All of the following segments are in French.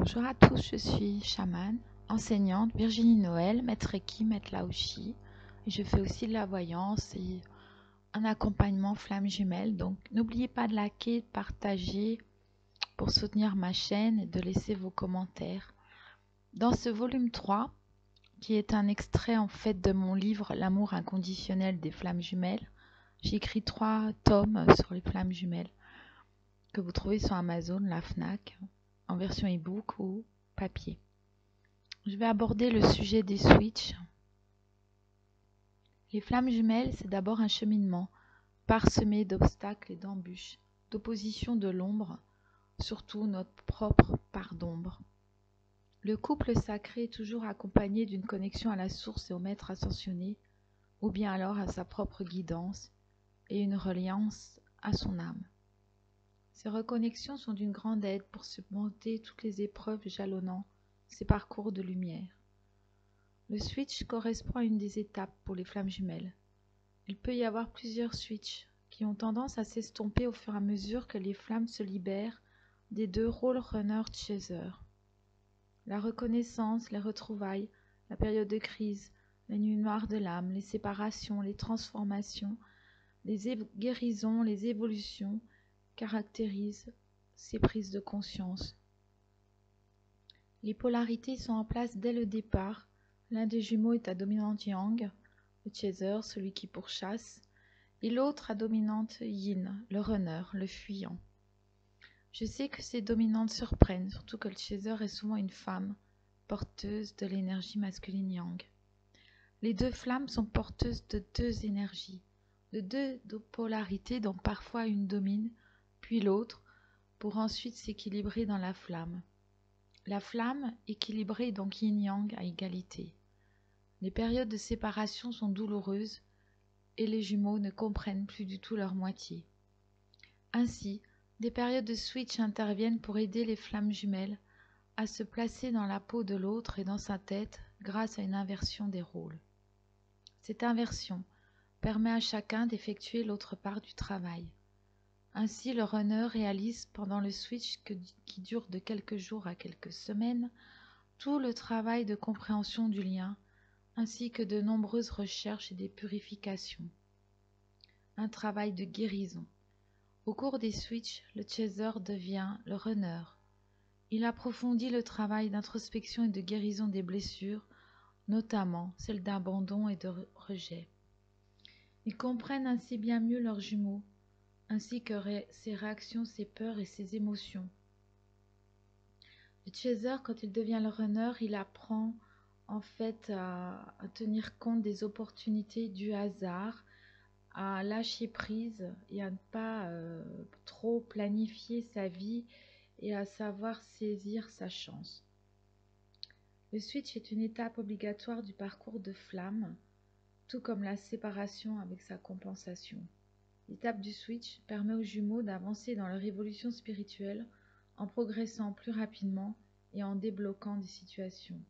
Bonjour à tous, je suis chamane, enseignante Virginie Noël, maître Reiki, maître Laoshi. Je fais aussi de la voyance et un accompagnement flamme jumelle. Donc n'oubliez pas de liker, de partager pour soutenir ma chaîne et de laisser vos commentaires. Dans ce volume 3, qui est un extrait en fait de mon livre L'amour inconditionnel des flammes jumelles, j'ai écrit 3 tomes sur les flammes jumelles que vous trouvez sur Amazon, la Fnac, en version e-book ou papier. Je vais aborder le sujet des switches. Les flammes jumelles, c'est d'abord un cheminement parsemé d'obstacles et d'embûches, d'opposition de l'ombre, surtout notre propre part d'ombre. Le couple sacré est toujours accompagné d'une connexion à la source et au maître ascensionné, ou bien alors à sa propre guidance et une reliance à son âme. Ces reconnexions sont d'une grande aide pour surmonter toutes les épreuves jalonnant ces parcours de lumière. Le switch correspond à une des étapes pour les flammes jumelles. Il peut y avoir plusieurs switches qui ont tendance à s'estomper au fur et à mesure que les flammes se libèrent des 2 rôles runner-chaser. La reconnaissance, les retrouvailles, la période de crise, les nuits noires de l'âme, les séparations, les transformations, les guérisons, les évolutions caractérisent ces prises de conscience. Les polarités sont en place dès le départ. L'un des jumeaux est à dominante yang, le chaser, celui qui pourchasse, et l'autre à dominante yin, le runner, le fuyant. Je sais que ces dominantes surprennent, surtout que le chaser est souvent une femme, porteuse de l'énergie masculine yang. Les 2 flammes sont porteuses de 2 énergies, de 2 polarités dont parfois une domine, puis l'autre, pour ensuite s'équilibrer dans la flamme. La flamme équilibrée donc yin-yang à égalité. Les périodes de séparation sont douloureuses et les jumeaux ne comprennent plus du tout leur moitié. Ainsi, des périodes de switch interviennent pour aider les flammes jumelles à se placer dans la peau de l'autre et dans sa tête grâce à une inversion des rôles. Cette inversion permet à chacun d'effectuer l'autre part du travail. Ainsi, le runner réalise pendant le switch qui dure de quelques jours à quelques semaines tout le travail de compréhension du lien, ainsi que de nombreuses recherches et des purifications. Un travail de guérison. Au cours des switches, le chaser devient le runner. Il approfondit le travail d'introspection et de guérison des blessures, notamment celles d'abandon et de rejet. Ils comprennent ainsi bien mieux leurs jumeaux, ainsi que ses réactions, ses peurs et ses émotions. Le chaser, quand il devient le runner, il apprend en fait à tenir compte des opportunités du hasard, à lâcher prise et à ne pas trop planifier sa vie et à savoir saisir sa chance. Le switch est une étape obligatoire du parcours de flamme, tout comme la séparation avec sa compensation. L'étape du switch permet aux jumeaux d'avancer dans leur évolution spirituelle en progressant plus rapidement et en débloquant des situations.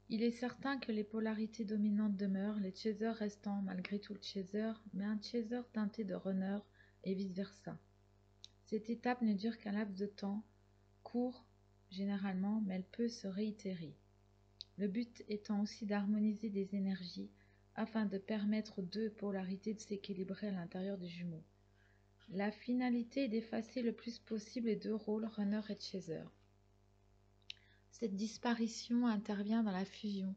Il est certain que les polarités dominantes demeurent, les chasers restant malgré tout le chaser, mais un chaser teinté de runner et vice-versa. Cette étape ne dure qu'un laps de temps, court généralement, mais elle peut se réitérer. Le but étant aussi d'harmoniser des énergies afin de permettre aux 2 polarités de s'équilibrer à l'intérieur des jumeaux. La finalité est d'effacer le plus possible les 2 rôles runner et chaser. Cette disparition intervient dans la fusion,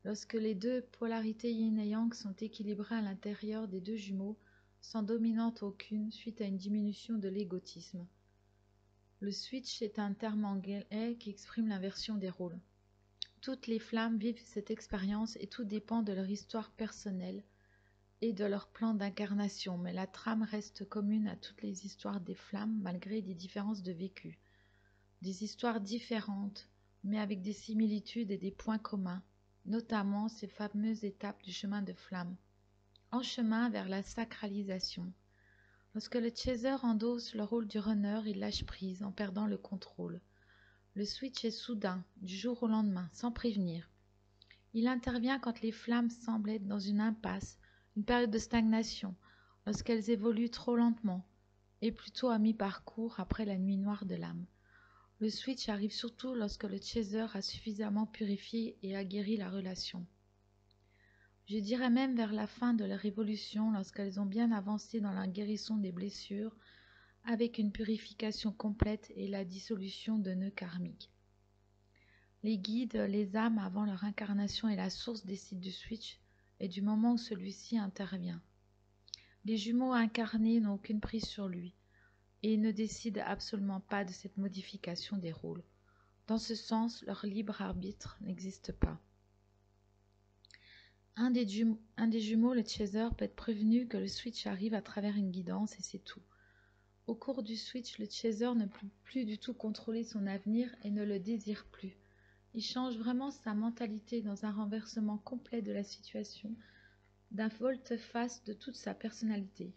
lorsque les 2 polarités yin et yang sont équilibrées à l'intérieur des 2 jumeaux, sans dominante aucune suite à une diminution de l'égotisme. Le switch est un terme anglais qui exprime l'inversion des rôles. Toutes les flammes vivent cette expérience et tout dépend de leur histoire personnelle et de leur plan d'incarnation, mais la trame reste commune à toutes les histoires des flammes malgré des différences de vécu. Des histoires différentes, mais avec des similitudes et des points communs, notamment ces fameuses étapes du chemin de flamme, en chemin vers la sacralisation. Lorsque le chaser endosse le rôle du runner, il lâche prise en perdant le contrôle. Le switch est soudain, du jour au lendemain, sans prévenir. Il intervient quand les flammes semblent être dans une impasse, une période de stagnation, lorsqu'elles évoluent trop lentement, et plutôt à mi-parcours après la nuit noire de l'âme. Le switch arrive surtout lorsque le chaser a suffisamment purifié et aguerri la relation. Je dirais même vers la fin de leur évolution, lorsqu'elles ont bien avancé dans la guérison des blessures, avec une purification complète et la dissolution de nœuds karmiques. Les guides, les âmes avant leur incarnation et la source décident du switch et du moment où celui-ci intervient. Les jumeaux incarnés n'ont aucune prise sur lui et ne décident absolument pas de cette modification des rôles. Dans ce sens, leur libre arbitre n'existe pas. Un des jumeaux, le chaser, peut être prévenu que le switch arrive à travers une guidance et c'est tout. Au cours du switch, le chaser ne peut plus du tout contrôler son avenir et ne le désire plus. Il change vraiment sa mentalité dans un renversement complet de la situation, d'un volte-face de toute sa personnalité.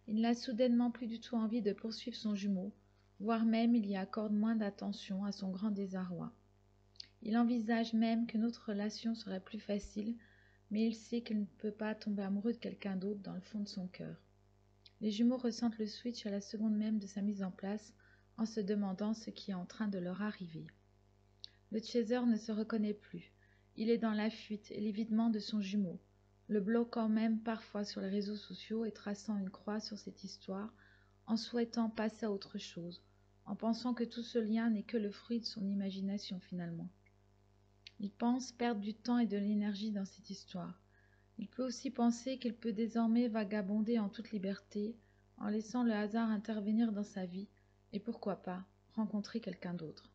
Il n'a soudainement plus du tout envie de poursuivre son jumeau, voire même il y accorde moins d'attention à son grand désarroi. Il envisage même qu'une autre relation serait plus facile, mais il sait qu'il ne peut pas tomber amoureux de quelqu'un d'autre dans le fond de son cœur. Les jumeaux ressentent le switch à la seconde même de sa mise en place, en se demandant ce qui est en train de leur arriver. Le chaser ne se reconnaît plus. Il est dans la fuite et l'évitement de son jumeau, le bloquant même parfois sur les réseaux sociaux et traçant une croix sur cette histoire, en souhaitant passer à autre chose, en pensant que tout ce lien n'est que le fruit de son imagination finalement. Il pense perdre du temps et de l'énergie dans cette histoire. Il peut aussi penser qu'il peut désormais vagabonder en toute liberté, en laissant le hasard intervenir dans sa vie, et pourquoi pas rencontrer quelqu'un d'autre.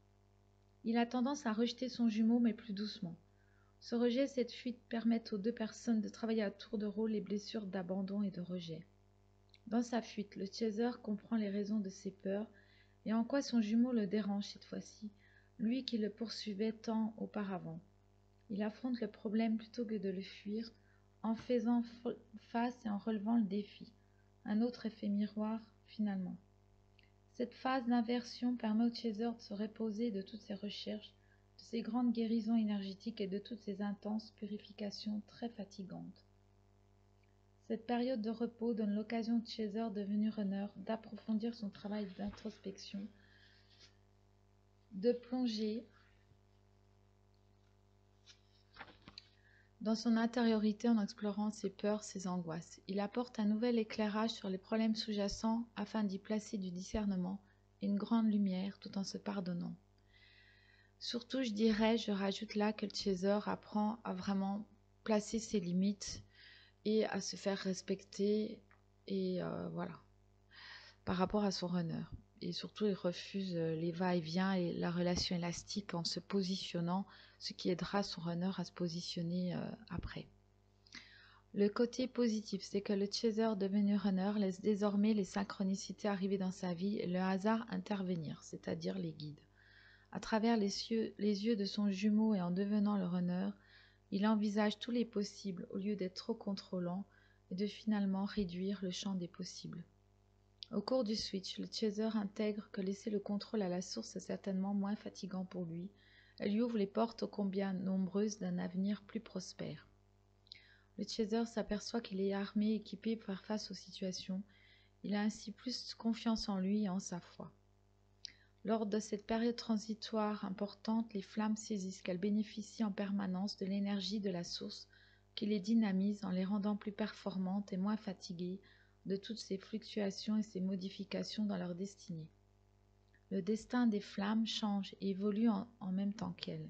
Il a tendance à rejeter son jumeau, mais plus doucement. Ce rejet et cette fuite permettent aux deux personnes de travailler à tour de rôle les blessures d'abandon et de rejet. Dans sa fuite, le chaser comprend les raisons de ses peurs et en quoi son jumeau le dérange cette fois-ci, lui qui le poursuivait tant auparavant. Il affronte le problème plutôt que de le fuir, en faisant face et en relevant le défi. Un autre effet miroir, finalement. Cette phase d'inversion permet au chaser de se reposer de toutes ses recherches, de ses grandes guérisons énergétiques et de toutes ses intenses purifications très fatigantes. Cette période de repos donne l'occasion au chaser devenu runner d'approfondir son travail d'introspection, de plonger dans son intériorité en explorant ses peurs, ses angoisses. Il apporte un nouvel éclairage sur les problèmes sous-jacents afin d'y placer du discernement et une grande lumière tout en se pardonnant. Surtout, je rajoute là que le chaser apprend à vraiment placer ses limites et à se faire respecter et voilà, par rapport à son runner. Et surtout, il refuse les va-et-vient et la relation élastique en se positionnant, ce qui aidera son runner à se positionner après. Le côté positif, c'est que le chaser devenu runner laisse désormais les synchronicités arriver dans sa vie et le hasard intervenir, c'est-à-dire les guides. À travers les yeux de son jumeau et en devenant le runner, il envisage tous les possibles au lieu d'être trop contrôlant et de finalement réduire le champ des possibles. Au cours du switch, le chaser intègre que laisser le contrôle à la source est certainement moins fatigant pour lui. Elle lui ouvre les portes ô combien nombreuses d'un avenir plus prospère. Le chaser s'aperçoit qu'il est armé et équipé pour faire face aux situations. Il a ainsi plus confiance en lui et en sa foi. Lors de cette période transitoire importante, les flammes saisissent qu'elles bénéficient en permanence de l'énergie de la source qui les dynamise en les rendant plus performantes et moins fatiguées de toutes ces fluctuations et ces modifications dans leur destinée. Le destin des flammes change et évolue en même temps qu'elles.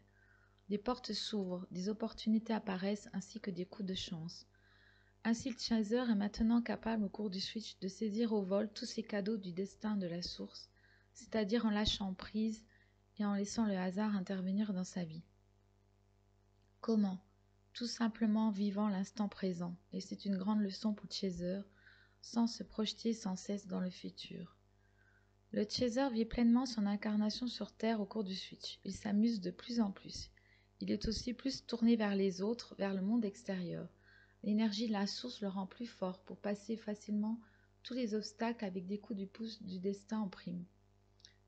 Des portes s'ouvrent, des opportunités apparaissent ainsi que des coups de chance. Ainsi le chaser est maintenant capable au cours du switch de saisir au vol tous ces cadeaux du destin de la source, c'est-à-dire en lâchant prise et en laissant le hasard intervenir dans sa vie. Comment ? Tout simplement en vivant l'instant présent, et c'est une grande leçon pour le chaser, sans se projeter sans cesse dans le futur. Le chaser vit pleinement son incarnation sur Terre au cours du switch. Il s'amuse de plus en plus. Il est aussi plus tourné vers les autres, vers le monde extérieur. L'énergie de la source le rend plus fort pour passer facilement tous les obstacles avec des coups du pouce du destin en prime.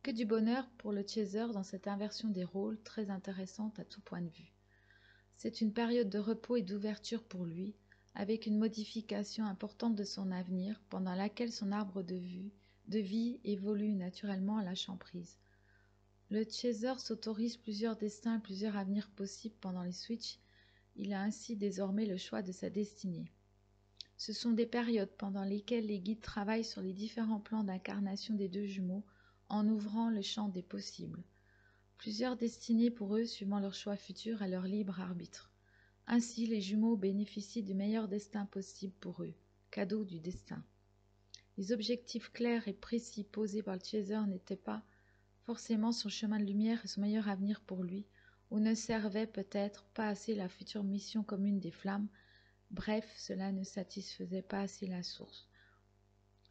Que du bonheur pour le chaser dans cette inversion des rôles très intéressante à tout point de vue. C'est une période de repos et d'ouverture pour lui, avec une modification importante de son avenir pendant laquelle son arbre de vie évolue naturellement à lâchant prise. Le chaser s'autorise plusieurs destins et plusieurs avenirs possibles pendant les switches. Il a ainsi désormais le choix de sa destinée. Ce sont des périodes pendant lesquelles les guides travaillent sur les différents plans d'incarnation des deux jumeaux en ouvrant le champ des possibles. Plusieurs destinées pour eux suivant leur choix futur et leur libre arbitre. Ainsi, les jumeaux bénéficient du meilleur destin possible pour eux, cadeau du destin. Les objectifs clairs et précis posés par le chaser n'étaient pas forcément son chemin de lumière et son meilleur avenir pour lui, ou ne servait peut-être pas assez la future mission commune des flammes. Bref, cela ne satisfaisait pas assez la source.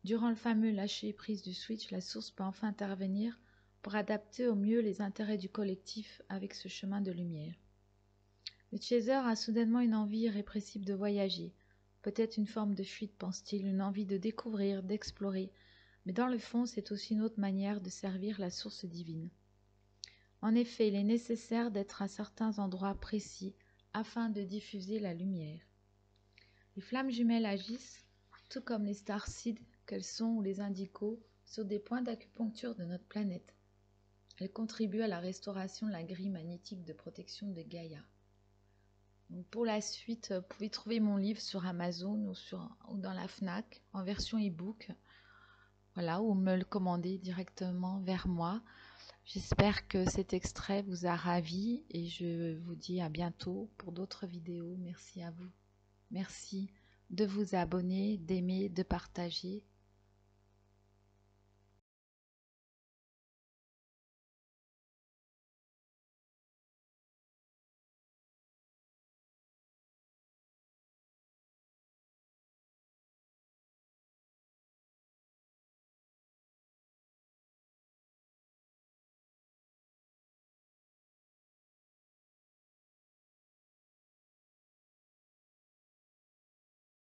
Durant le fameux lâcher-prise du switch, la source peut enfin intervenir pour adapter au mieux les intérêts du collectif avec ce chemin de lumière. Le chaser a soudainement une envie irrépressible de voyager, peut-être une forme de fuite, pense-t-il, une envie de découvrir, d'explorer, mais dans le fond, c'est aussi une autre manière de servir la source divine. En effet, il est nécessaire d'être à certains endroits précis afin de diffuser la lumière. Les flammes jumelles agissent, tout comme les starseeds qu'elles sont ou les indicos, sur des points d'acupuncture de notre planète. Elles contribuent à la restauration de la grille magnétique de protection de Gaïa. Donc pour la suite, vous pouvez trouver mon livre sur Amazon ou dans la FNAC en version e-book. Voilà, ou me le commander directement vers moi. J'espère que cet extrait vous a ravi et je vous dis à bientôt pour d'autres vidéos. Merci à vous. Merci de vous abonner, d'aimer, de partager.